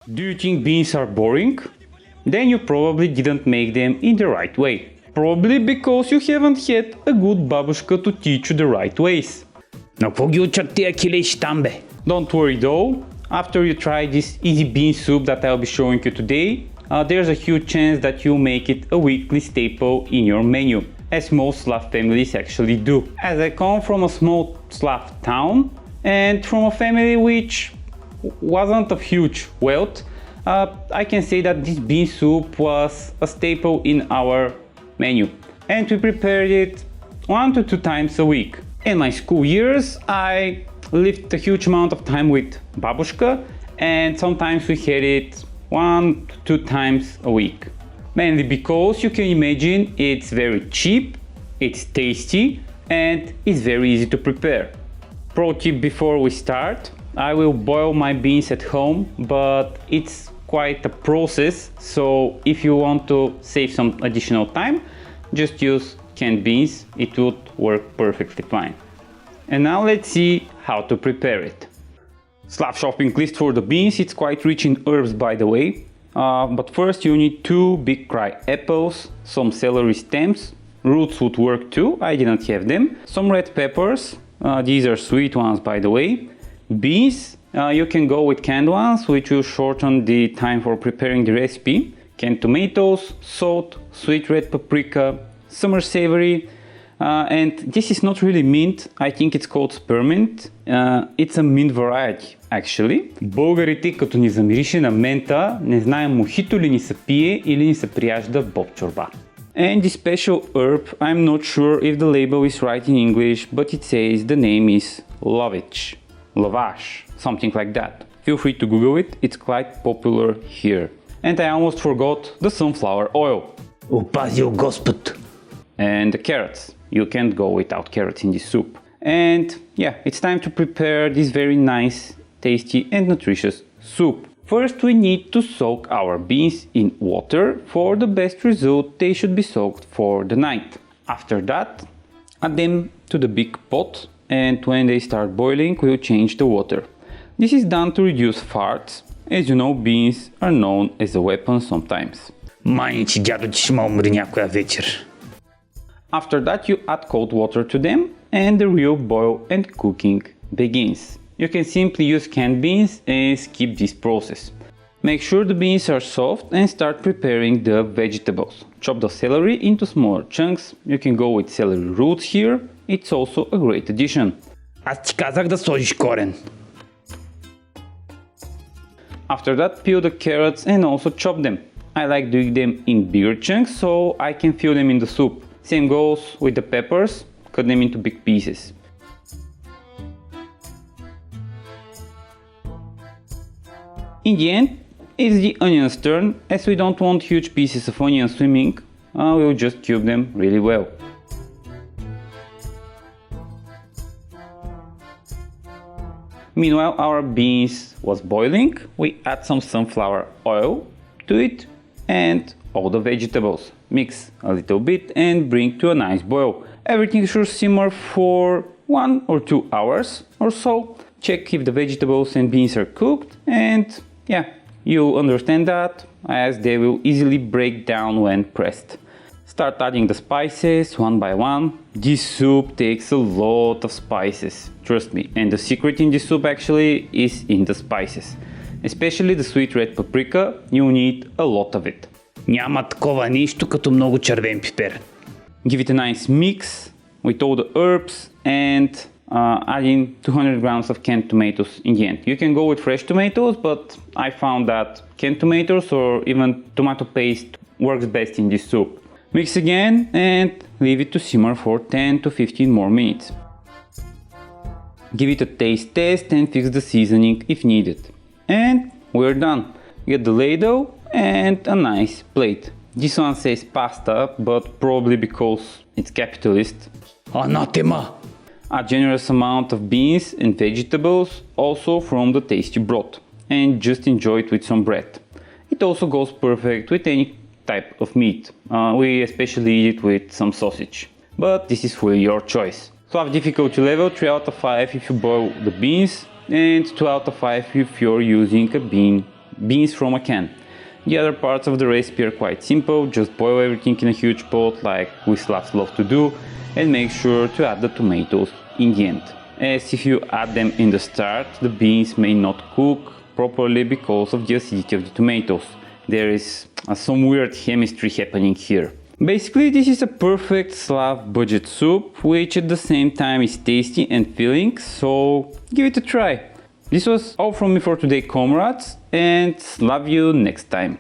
Do you think beans are boring? Then you probably didn't make them in the right way. Probably because you haven't had a good babushka to teach you the right ways. На какво ги учат тия килеши там, бе? Don't worry though, after you try this easy bean soup that I'll be showing you today, there's a huge chance that you'll make it a weekly staple in your menu, as most Slav families actually do. As I come from a small Slav town and from a family which wasn't of huge wealth, I can say that this bean soup was a staple in our menu, and we prepared it 1 to 2 times a week. In my school years, I lived a huge amount of time with babushka, and sometimes we had it 1 to 2 times a week. Mainly because you can imagine it's very cheap, it's tasty, and it's very easy to prepare. Pro tip before we start, I will boil my beans at home, but it's quite a process, so if you want to save some additional time, just use canned beans, it would work perfectly fine. And now let's see how to prepare it. Slav shopping list for the beans, it's quite rich in herbs by the way. But first you need 2 big cry apples, some celery stems, roots would work too, I didn't have them, some red peppers, these are sweet ones by the way, beans, you can go with canned ones which will shorten the time for preparing the recipe, canned tomatoes, salt, sweet red paprika, summer savory, and this is not really mint, I think it's called Spearmint, it's a mint variety actually. Българите като ни замирише на мента, не знаем мохито ли ни се пие или ни се прияжда боб чорба. And this special herb, I'm not sure if the label is right in English, but it says the name is Lovage, Lovage, something like that. Feel free to Google it, it's quite popular here. And I almost forgot the sunflower oil. Опазил Господ! And the carrots. You can't go without carrots in this soup. And yeah, it's time to prepare this very nice, tasty and nutritious soup. First we need to soak our beans in water. For the best result, they should be soaked for the night. After that, add them to the big pot, and when they start boiling, we'll change the water. This is done to reduce farts. As you know, beans are known as a weapon sometimes. Майничи, дядо ти ще ме умри някоя вечер. After that, you add cold water to them, and the real boil and cooking begins. You can simply use canned beans and skip this process. Make sure the beans are soft and start preparing the vegetables. Chop the celery into smaller chunks. You can go with celery roots here. It's also a great addition. Аз ти казах да сложиш корен. After that, peel the carrots and also chop them. I like doing them in bigger chunks so I can fill them in the soup. Same goes with the peppers, cut them into big pieces. In the end, it's the onion's turn. As we don't want huge pieces of onion swimming, we'll just cube them really well. Meanwhile, our beans was boiling, we add some sunflower oil to it and all the vegetables. Mix a little bit and bring to a nice boil. Everything should simmer for 1 or 2 hours or so. Check if the vegetables and beans are cooked, and yeah, you'll understand that as they will easily break down when pressed. Start adding the spices one by one. This soup takes a lot of spices, trust me, and the secret in this soup actually is in the spices. Especially the sweet red paprika, you need a lot of it. Няма такова нищо като много червен пипер. Give it a nice mix with all the herbs and adding 200 grams of canned tomatoes in the end. You can go with fresh tomatoes, but I found that canned tomatoes or even tomato paste works best in this soup. Mix again and leave it to simmer for 10 to 15 more minutes. Give it a taste test and fix the seasoning if needed. And we're done. Get the ladle and a nice plate. This one says pasta, but probably because it's capitalist. Anathema! A generous amount of beans and vegetables, also from the tasty broth, and just enjoy it with some bread. It also goes perfect with any type of meat. We especially eat it with some sausage, but this is fully your choice. Slav difficulty level 3 out of 5 if you boil the beans, and 2 out of 5 if you're using a bean beans from a can. The other parts of the recipe are quite simple, just boil everything in a huge pot like we Slavs love to do, and make sure to add the tomatoes in the end, as if you add them in the start, the beans may not cook properly because of the acidity of the tomatoes. There is some weird chemistry happening here. Basically, this is a perfect Slav budget soup, which at the same time is tasty and filling, so give it a try. This was all from me for today, comrades, and love you next time.